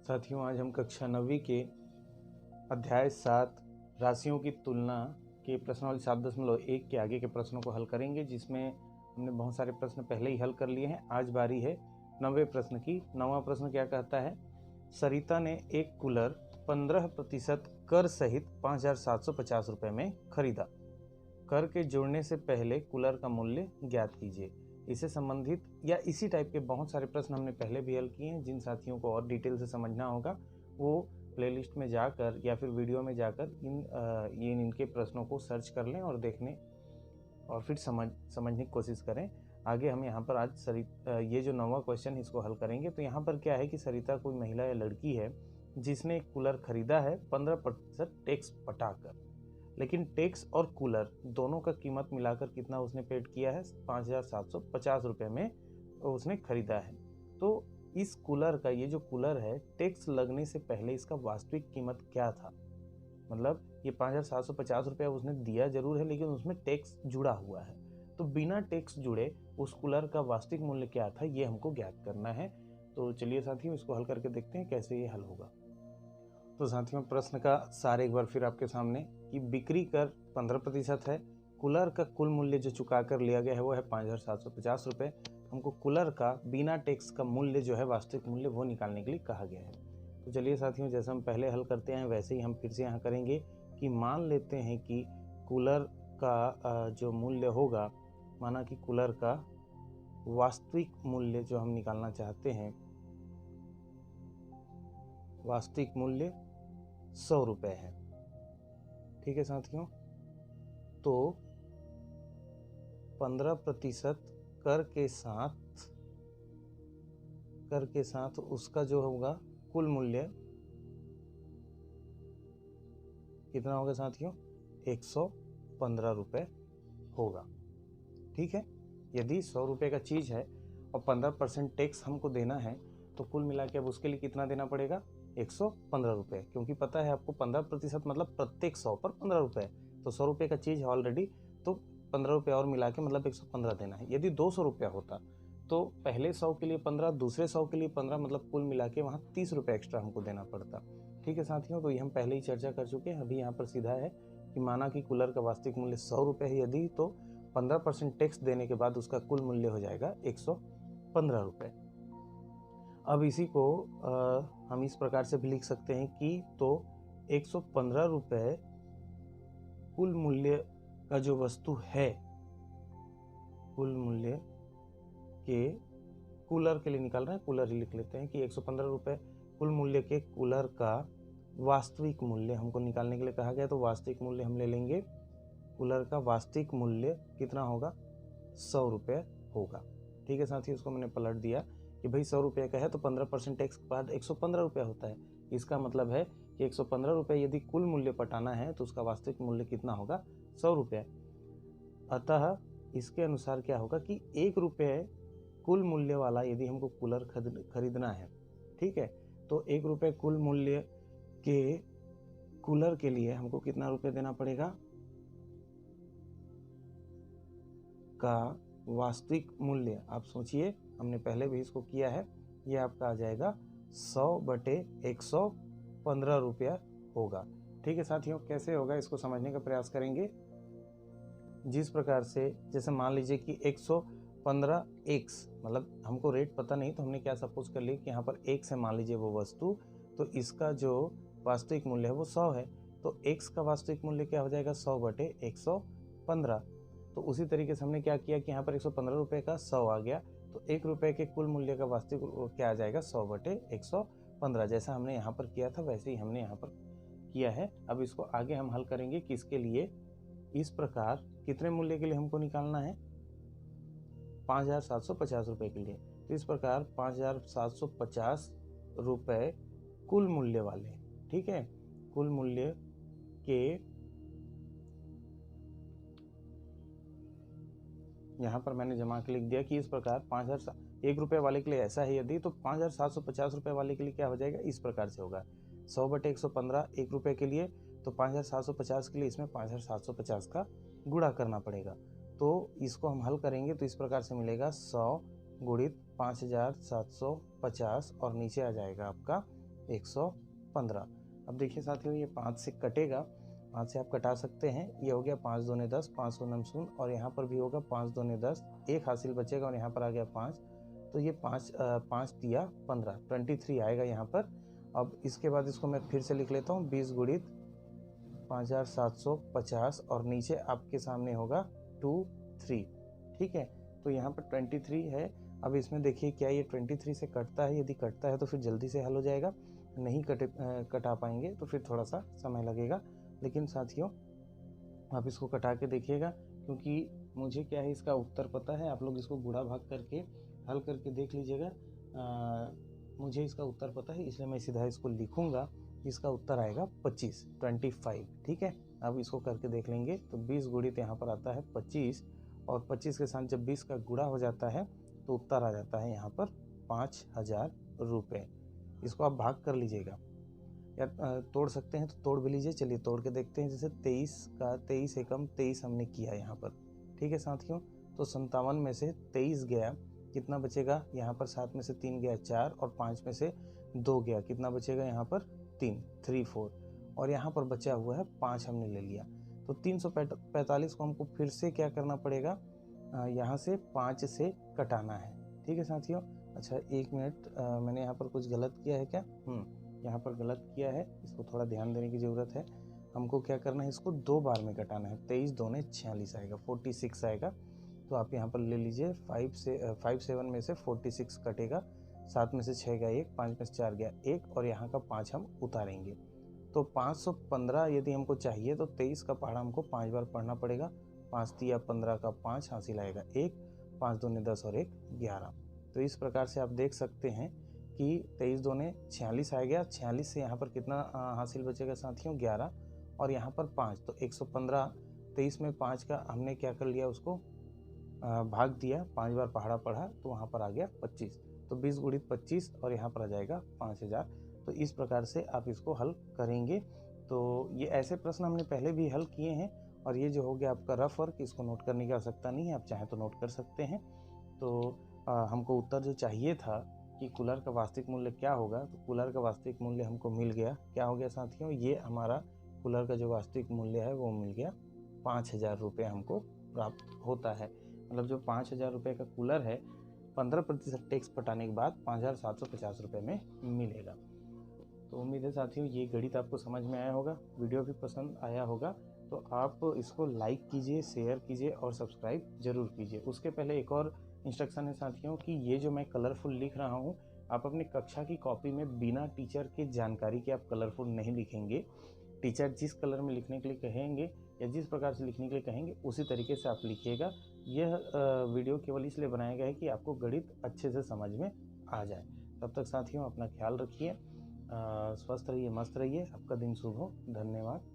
साथियों, आज हम कक्षा 9वीं के अध्याय 7 राशियों की तुलना के प्रश्नावली 7.1 के आगे के प्रश्नों को हल करेंगे, जिसमें हमने बहुत सारे प्रश्न पहले ही हल कर लिए हैं। आज बारी है 9वें प्रश्न की। 9वां प्रश्न क्या कहता है? सरिता ने एक कूलर 15% कर सहित 5,750 रुपये में खरीदा। कर के जोड़ने से पहले कूलर का मूल्य ज्ञात कीजिए। इससे संबंधित या इसी टाइप के बहुत सारे प्रश्न हमने पहले भी हल किए हैं। जिन साथियों को और डिटेल से समझना होगा वो प्लेलिस्ट में जाकर या फिर वीडियो में जाकर इनके प्रश्नों को सर्च कर लें और देखने और फिर समझने की कोशिश करें। आगे हम यहाँ पर आज ये जो 9वां क्वेश्चन है इसको हल करेंगे। तो यहाँ पर क्या है कि सरिता कोई महिला या लड़की है जिसने एक कूलर खरीदा है 15% टैक्स पटाकर, लेकिन टैक्स और कूलर दोनों का कीमत मिलाकर कितना उसने पेड किया है? 5,750 रुपये में उसने खरीदा है। तो इस कूलर का, ये जो कूलर है, टैक्स लगने से पहले इसका वास्तविक कीमत क्या था? मतलब ये 5,750 रुपया उसने दिया जरूर है, लेकिन उसमें टैक्स जुड़ा हुआ है। तो बिना टैक्स जुड़े उस कूलर का वास्तविक मूल्य क्या था, ये हमको ज्ञात करना है। तो चलिए साथियों, इसको हल करके देखते हैं कैसे ये हल होगा। तो साथियों, प्रश्न का सार एक बार फिर आपके सामने कि बिक्री कर 15% है। कूलर का कुल मूल्य जो चुका कर लिया गया है वो है 5,750 रुपये। हमको कूलर का बिना टैक्स का मूल्य जो है, वास्तविक मूल्य, वो निकालने के लिए कहा गया है। तो चलिए साथियों, जैसे हम पहले हल करते हैं वैसे ही हम फिर से यहाँ करेंगे कि मान लेते हैं कि कूलर का जो मूल्य होगा, माना कि कूलर का वास्तविक मूल्य जो हम निकालना चाहते हैं, वास्तविक मूल्य 100 रुपये है। ठीक है साथियों, तो 15% कर के साथ उसका जो होगा कुल मूल्य कितना होगा साथियों? 115 रुपये होगा। ठीक है, यदि 100 रुपये का चीज़ है और 15% टैक्स हमको देना है, तो कुल मिला के अब उसके लिए कितना देना पड़ेगा? 115 रुपये, क्योंकि पता है आपको 15% मतलब प्रत्येक 100 पर 15 रुपये। तो 100 रुपये का चीज़ है ऑलरेडी, तो 15 रुपये और मिला के मतलब 115 देना है। यदि 200 रुपया होता तो पहले 100 के लिए 15, दूसरे 100 के लिए 15, मतलब कुल मिला के वहाँ 30 रुपये एक्स्ट्रा हमको देना पड़ता। ठीक है साथियों, तो ये हम पहले ही चर्चा कर चुके हैं। अभी यहाँ पर सीधा है कि माना कि कूलर का वास्तविक मूल्य 100 रुपये है, यदि तो 15% टैक्स देने के बाद उसका कुल मूल्य हो जाएगा 115 रुपये। अब इसी को हम इस प्रकार से भी लिख सकते हैं कि तो 115 रुपये कुल मूल्य का जो वस्तु है, कुल मूल्य के कूलर के लिए निकाल रहे हैं, कूलर ही लिख लेते हैं कि 115 रुपये कुल मूल्य के कूलर का वास्तविक मूल्य हमको निकालने के लिए कहा गया। तो वास्तविक मूल्य हम ले लेंगे, कूलर का वास्तविक मूल्य कितना होगा? 100 रुपये होगा। ठीक है साथियों, उसको मैंने पलट दिया कि भाई 100 रुपये का है तो 15% टैक्स के बाद 115 रुपया होता है। इसका मतलब है कि 115 रुपये यदि कुल मूल्य पटाना है तो उसका वास्तविक मूल्य कितना होगा? 100 रुपये। अतः इसके अनुसार क्या होगा कि 1 रुपये कुल मूल्य वाला यदि हमको कूलर खरीदना है, ठीक है, तो 1 रुपये कुल मूल्य के कूलर के लिए हमको कितना रुपये देना पड़ेगा? का वास्तविक मूल्य आप सोचिए, हमने पहले भी इसको किया है, ये आपका आ जाएगा 100/115 रुपया होगा। ठीक है साथियों, कैसे होगा इसको समझने का प्रयास करेंगे। जिस प्रकार से, जैसे मान लीजिए कि 115x, मतलब हमको रेट पता नहीं तो हमने क्या सपोज कर लिया कि यहाँ पर x से मान लीजिए वो वस्तु, तो इसका जो वास्तविक मूल्य है वो 100 है। तो x का वास्तविक मूल्य क्या हो जाएगा? 100/115। तो उसी तरीके से हमने क्या किया कि यहाँ पर 115 रुपये का 100 आ गया, तो 1 रुपये के कुल मूल्य का वास्तविक क्या आ जाएगा? 100/115। जैसा हमने यहाँ पर किया था वैसे ही हमने यहाँ पर किया है। अब इसको आगे हम हल करेंगे किसके लिए? इस प्रकार कितने मूल्य के लिए हमको निकालना है? 5,750 रुपये के लिए। तो इस प्रकार 5,750 रुपये कुल मूल्य वाले, ठीक है, कुल मूल्य के यहाँ पर मैंने जमा के लिख दिया कि इस प्रकार 1 रुपये वाले के लिए ऐसा है, यदि तो 5,750 रुपये वाले के लिए क्या हो जाएगा? इस प्रकार से होगा 100/115 1 रुपये के लिए, तो 5,750 के लिए इसमें 5,750 का गुणा करना पड़ेगा। तो इसको हम हल करेंगे तो इस प्रकार से मिलेगा 100 गुणित 5,750 और नीचे आ जाएगा आपका 115। अब देखिए साथियों, ये 5 से कटेगा, 5 से आप कटा सकते हैं। ये हो गया 5 दूने 10, 5 सौ नम शून्य, और यहाँ पर भी होगा 5 दूने 10, एक हासिल बचेगा और यहाँ पर आ गया 5, तो ये 5 दिया 15, 23 आएगा यहाँ पर। अब इसके बाद इसको मैं फिर से लिख लेता हूँ, 20 गुणित 5750, और नीचे आपके सामने होगा 23। ठीक है, तो यहाँ पर 23 है। अब इसमें देखिए क्या ये 23 से कटता है, यदि कटता है तो फिर जल्दी से हल हो जाएगा, नहीं कटा पाएंगे तो फिर थोड़ा सा समय लगेगा। लेकिन साथियों आप इसको कटा के देखिएगा, क्योंकि मुझे क्या है इसका उत्तर पता है। आप लोग इसको गुणा भाग करके हल करके देख लीजिएगा। मुझे इसका उत्तर पता है, इसलिए मैं सीधा इसको लिखूंगा। इसका उत्तर आएगा 25। ठीक है, अब इसको करके देख लेंगे। तो 20 गुणित यहाँ पर आता है 25, और 25 के साथ जब 20 का गुणा हो जाता है तो उत्तर आ जाता है यहाँ पर 5000 रुपये। इसको आप भाग कर लीजिएगा, या तोड़ सकते हैं तो तोड़ भी लीजिए। चलिए तोड़ के देखते हैं। जैसे 23 का 23 एकम 23 हमने किया यहाँ पर। ठीक है साथियों, तो 57 में से 23 गया, कितना बचेगा यहाँ पर? 7 में से 3 गया 4, और 5 में से 2 गया, कितना बचेगा यहाँ पर? 3 4, और यहाँ पर बचा हुआ है 5 हमने ले लिया। तो 345 को हमको फिर से क्या करना पड़ेगा? यहाँ से 5 से कटाना है। ठीक है साथियों। अच्छा 1 मिनट, मैंने यहाँ पर कुछ गलत किया है क्या? यहाँ पर गलत किया है, इसको थोड़ा ध्यान देने की ज़रूरत है। हमको क्या करना है, इसको 2 बार में कटाना है। 23 दूने 46 आएगा, 46 आएगा। तो आप यहाँ पर ले लीजिए, 57 में से 46 कटेगा, 7 में से 6 गया 1, 5 में से 4 गया 1, और यहाँ का 5 हम उतारेंगे। तो 515 यदि हमको चाहिए तो 23 का पहाड़ा हमको 5 बार पढ़ना पड़ेगा। 5 दिया 15 का 5 हासिल आएगा 1, 5 दूने 10 और 1 11। तो इस प्रकार से आप देख सकते हैं कि 23 दूने 46 आ गया। 46 से यहाँ पर कितना हासिल बचेगा साथियों? 11, और यहाँ पर 5, तो 115। 23 में 5 का हमने क्या कर लिया, उसको भाग दिया, 5 बार पहाड़ा पढ़ा, तो वहाँ पर आ गया 25। तो 20 गुणित 25, और यहाँ पर आ जाएगा 5000। तो इस प्रकार से आप इसको हल करेंगे। तो ये ऐसे प्रश्न हमने पहले भी हल किए हैं, और ये जो हो गया आपका रफ वर्क, इसको नोट करने की आवश्यकता नहीं है, आप चाहें तो नोट कर सकते हैं। तो हमको उत्तर जो चाहिए था कि कूलर का वास्तविक मूल्य क्या होगा, तो कूलर का वास्तविक मूल्य हमको मिल गया। क्या हो गया साथियों? ये हमारा कूलर का जो वास्तविक मूल्य है वो मिल गया, 5000 रुपये हमको प्राप्त होता है। मतलब जो 5000 रुपये का कूलर है, 15% टैक्स पटाने के बाद 5750 रुपये में मिलेगा। तो उम्मीद है साथियों ये गणित आपको समझ में आया होगा, वीडियो भी पसंद आया होगा। तो आप इसको लाइक कीजिए, शेयर कीजिए और सब्सक्राइब जरूर कीजिए। उसके पहले एक और इंस्ट्रक्शन है साथियों कि ये जो मैं कलरफुल लिख रहा हूँ, आप अपने कक्षा की कॉपी में बिना टीचर की जानकारी के आप कलरफुल नहीं लिखेंगे। टीचर जिस कलर में लिखने के लिए कहेंगे या जिस प्रकार से लिखने के लिए कहेंगे उसी तरीके से आप लिखिएगा। यह वीडियो केवल इसलिए बनाया गया है कि आपको गणित अच्छे से समझ में आ जाए। तब तक साथियों अपना ख्याल रखिए, स्वस्थ रहिए, मस्त रहिए, आपका दिन शुभ हो। धन्यवाद।